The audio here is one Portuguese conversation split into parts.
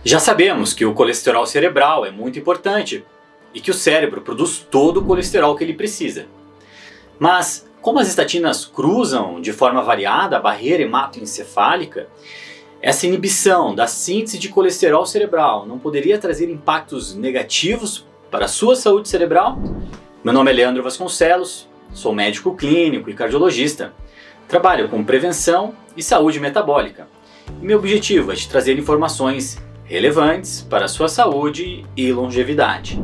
Já sabemos que o colesterol cerebral é muito importante e que o cérebro produz todo o colesterol que ele precisa. Mas, como as estatinas cruzam de forma variada a barreira hematoencefálica, essa inibição da síntese de colesterol cerebral não poderia trazer impactos negativos para a sua saúde cerebral? Meu nome é Leandro Vasconcelos, sou médico clínico e cardiologista. Trabalho com prevenção e saúde metabólica. E meu objetivo é te trazer informações relevantes para a sua saúde e longevidade.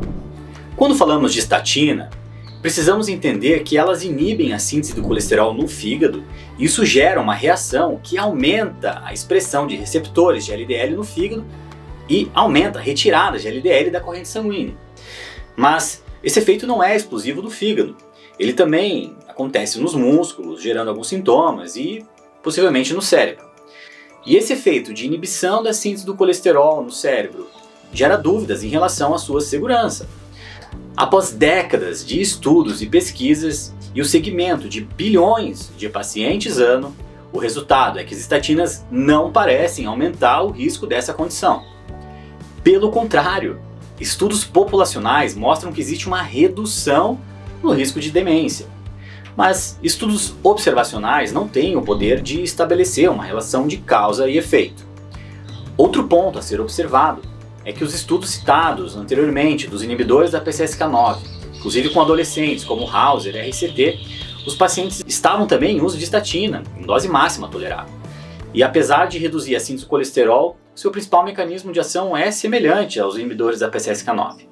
Quando falamos de estatina, precisamos entender que elas inibem a síntese do colesterol no fígado e isso gera uma reação que aumenta a expressão de receptores de LDL no fígado e aumenta a retirada de LDL da corrente sanguínea. Mas esse efeito não é exclusivo do fígado. Ele também acontece nos músculos, gerando alguns sintomas e possivelmente no cérebro. E esse efeito de inibição da síntese do colesterol no cérebro gera dúvidas em relação à sua segurança. Após décadas de estudos e pesquisas e o segmento de bilhões de pacientes ano, o resultado é que as estatinas não parecem aumentar o risco dessa condição. Pelo contrário, estudos populacionais mostram que existe uma redução no risco de demência. Mas estudos observacionais não têm o poder de estabelecer uma relação de causa e efeito. Outro ponto a ser observado é que os estudos citados anteriormente dos inibidores da PCSK9, inclusive com adolescentes como Hauser e RCT, os pacientes estavam também em uso de estatina, em dose máxima tolerável. E apesar de reduzir a síntese do colesterol, seu principal mecanismo de ação é semelhante aos inibidores da PCSK9.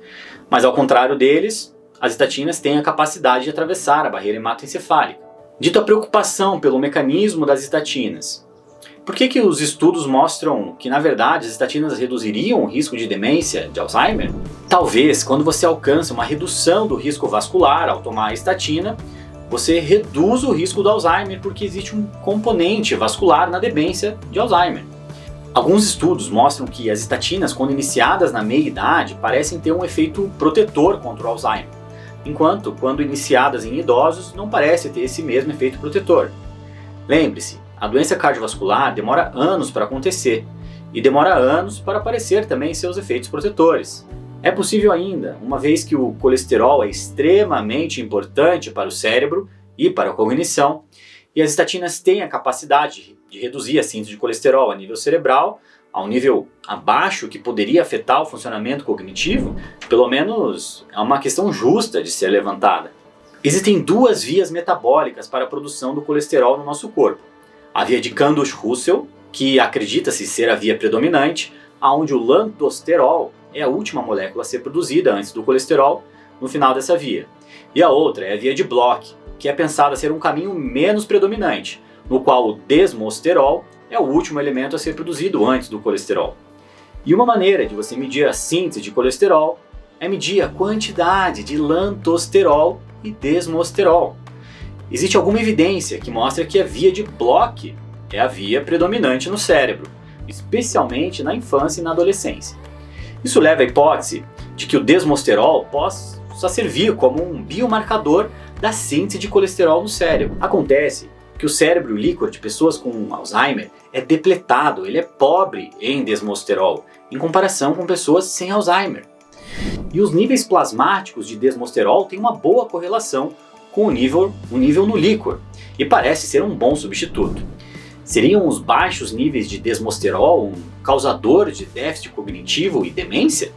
Mas ao contrário deles, as estatinas têm a capacidade de atravessar a barreira hematoencefálica. Dito a preocupação pelo mecanismo das estatinas, por que os estudos mostram que, na verdade, as estatinas reduziriam o risco de demência, de Alzheimer? Talvez, quando você alcança uma redução do risco vascular ao tomar a estatina, você reduz o risco do Alzheimer porque existe um componente vascular na demência de Alzheimer. Alguns estudos mostram que as estatinas, quando iniciadas na meia-idade, parecem ter um efeito protetor contra o Alzheimer, enquanto, quando iniciadas em idosos, não parece ter esse mesmo efeito protetor. Lembre-se, a doença cardiovascular demora anos para acontecer e demora anos para aparecer também seus efeitos protetores. É possível ainda, uma vez que o colesterol é extremamente importante para o cérebro e para a cognição, e as estatinas têm a capacidade de reduzir a síntese de colesterol a nível cerebral, a um nível abaixo que poderia afetar o funcionamento cognitivo, pelo menos é uma questão justa de ser levantada. Existem duas vias metabólicas para a produção do colesterol no nosso corpo. A via de Candus-Russell, que acredita-se ser a via predominante, onde o lantosterol é a última molécula a ser produzida antes do colesterol no final dessa via. E a outra é a via de Bloch, que é pensada ser um caminho menos predominante, no qual o desmosterol é o último elemento a ser produzido antes do colesterol. E uma maneira de você medir a síntese de colesterol é medir a quantidade de lantosterol e desmosterol. Existe alguma evidência que mostra que a via de Bloch é a via predominante no cérebro, especialmente na infância e na adolescência. Isso leva à hipótese de que o desmosterol possa servir como um biomarcador da síntese de colesterol no cérebro. Acontece que o cérebro líquor de pessoas com Alzheimer é depletado, ele é pobre em desmosterol, em comparação com pessoas sem Alzheimer. E os níveis plasmáticos de desmosterol têm uma boa correlação com o nível no líquor, e parece ser um bom substituto. Seriam os baixos níveis de desmosterol um causador de déficit cognitivo e demência?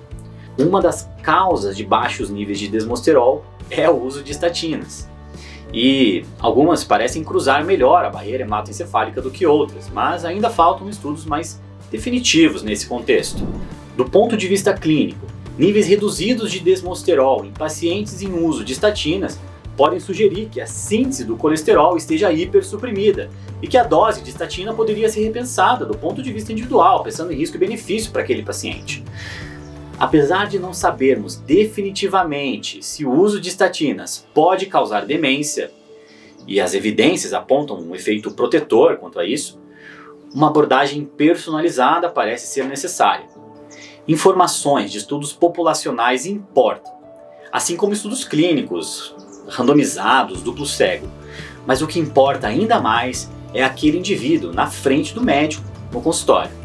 Uma das causas de baixos níveis de desmosterol é o uso de estatinas. E algumas parecem cruzar melhor a barreira hematoencefálica do que outras, mas ainda faltam estudos mais definitivos nesse contexto. Do ponto de vista clínico, níveis reduzidos de desmosterol em pacientes em uso de estatinas podem sugerir que a síntese do colesterol esteja hipersuprimida e que a dose de estatina poderia ser repensada do ponto de vista individual, pensando em risco e benefício para aquele paciente. Apesar de não sabermos definitivamente se o uso de estatinas pode causar demência, e as evidências apontam um efeito protetor quanto a isso, uma abordagem personalizada parece ser necessária. Informações de estudos populacionais importam, assim como estudos clínicos, randomizados, duplo cego, mas o que importa ainda mais é aquele indivíduo na frente do médico no consultório.